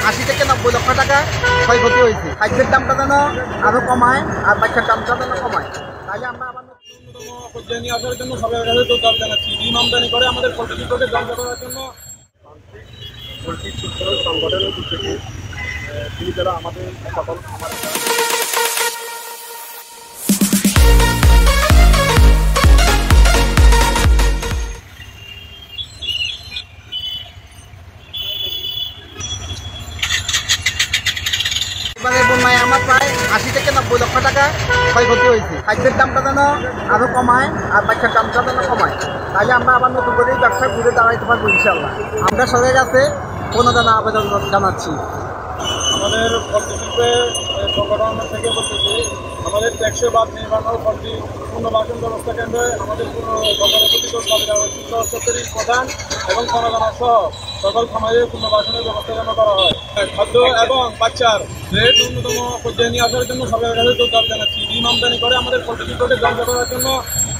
80 থেকে 90 লক্ষ টাকা ক্ষয়ক্ষতি হয়েছে। খাদ্যের দামটা যেন আরও কমায় আর বাচ্চার দামটা যেন কমায়, তাহলে আমরা আবার ন্যূনতম পর্যায়ে নিয়ে আসার জন্য সরকারের কাছে দাবি জানাচ্ছি। ডিম আমদানি করে আমাদের পোল্ট্রি শিল্পকে ধ্বংস করার জন্য পোল্ট্রি শিল্প সংগঠনের দিক থেকে তিনি যারা আমাদের সকল এবারের বন্যায় আমার প্রায় 80 থেকে 90 লক্ষ টাকা ক্ষয়ক্ষতি হয়েছে। খাদ্যের দামটা যেন আরও কমায় আর বাচ্চার দামটা যেন কমায়, তাহলে আমরা আবার নতুন করে ব্যবসা ঘুরে দাঁড়াইতে পারবো ইনশাআল্লাহ। আমরা সরকারের কাছে প্রণোদনা আবেদন জানাচ্ছি। আমাদের পোল্ট্রি শিল্পের সংগঠন থেকে বলতেছি, আমাদের টেকসই বাদ নির্মাণ পোল্ট্রি পুনর্বাসন ব্যবস্থা কেন্দ্রে আমাদের প্রধান এবং জনগণনা সহ সকল খামারের পুনর্বাসনের ব্যবস্থা যেন করা হয়। খাদ্য এবং বাচ্চার রেট ন্যূনতম পর্যায়ে নিয়ে আসার জন্য সরকারের কাছে দাবি জানাচ্ছি। ডিম আমদানি করে আমাদের পোল্ট্রি শিল্পকে ধ্বংস করার জন্য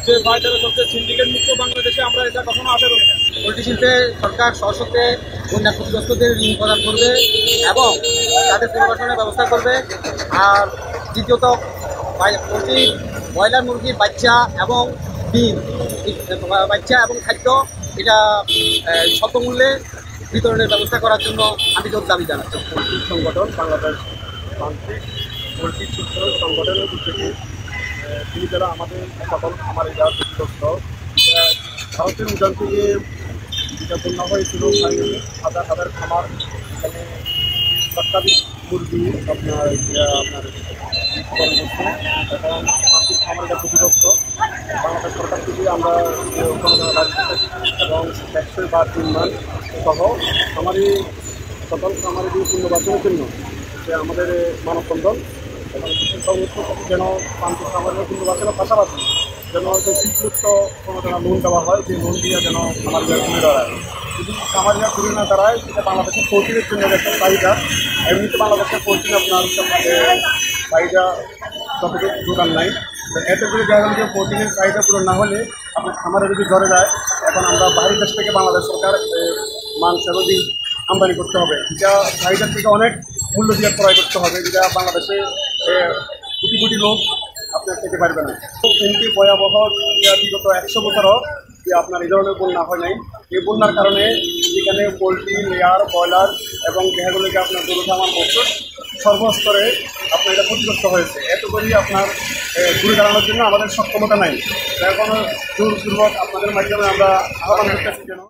যে ফায়দাটা চলছে সিন্ডিকেট মুক্ত বাংলাদেশে আমরা এটা কখনো আশা করি না। পোল্ট্রি শিল্পে সরকার সহসতে বন্যা ক্ষতিগ্রস্তদের ঋণ প্রদান করবে এবং তাদের পুনর্বাসনের ব্যবস্থা করবে। আর দ্বিতীয়ত পোল্ট্রি ব্রয়লার মুরগির বাচ্চা এবং ডিম, বাচ্চা এবং খাদ্য এটা স্বল্পমূল্যে বিতরণের ব্যবস্থা করার জন্য আমি দাবি জানাচ্ছি। পোল্ট্রি সংগঠন বাংলাদেশ প্রান্তিক পোল্ট্রি শিল্প সংগঠনের দিক থেকে তিনি যারা আমাদের সকল খামারে যারা ক্ষতিগ্রস্ত, ভারতের উদান থেকে যেটা বন্যা হয়েছিল হাজার হাজার খামার, এখানে সরকারি মুরগি আপনার এখন প্রান্তিক খামারিরা ক্ষতিগ্রস্ত। বাংলাদেশ সরকার থেকে আমরা এবং টেকসই বাদ নির্মাণ সহ খামারি সকল খামারিদের পুনর্বাসনের জন্য যে আমাদের মানববন্ধন এবং যেন প্রান্তিক খামারিদের পুনর্বাসনের পাশাপাশি যেন শীতমুক্ত কোনো যেন লোন দেওয়া হয়, যে লোন দিয়ে যেন খামারিরা ঘুরে দাঁড়ায়। যদি খামারিরা ঘুরে না দাঁড়ায় সেটা বাংলাদেশের পোল্ট্রির জন্য একটা চাহিদা। এমনিতে বাংলাদেশের পোল্ট্রি আপনার চাহিদা ততটুকু দোকান নাই। এতে করে দেখা গেল যে পোল্ট্রির চাহিদা পূরণ না হলে আপনার খামারে যদি জ্বরে যায়, এখন আমরা বাইরের দেশ থেকে বাংলাদেশ সরকার মাংস এবং ডিম আমদানি করতে হবে, যেটা চাহিদার থেকে অনেক মূল্য দিয়ে ক্রয় করতে হবে, যেটা বাংলাদেশে কোটি কোটি লোক আপনার খেতে পারবে না। কিন্তু ভয়াবহ বিগত 100 বছরও যে আপনার এই ধরনের বন্যা হয় নাই। এই বন্যার কারণে যেখানে পোলট্রি, লেয়ার, ব্রয়লার এবং দেহাগুলোকে আপনার গরু খামার মতো সর্বস্তরে আপনার এটা ক্ষতিগ্রস্ত হয়েছে। এত করেই আপনার ঘুরে দাঁড়ানোর জন্য আমাদের সক্ষমতা নাই। এখন জোরপূর্বক আপনাদের মাধ্যমে আমরা আহ্বান করতেছি যেন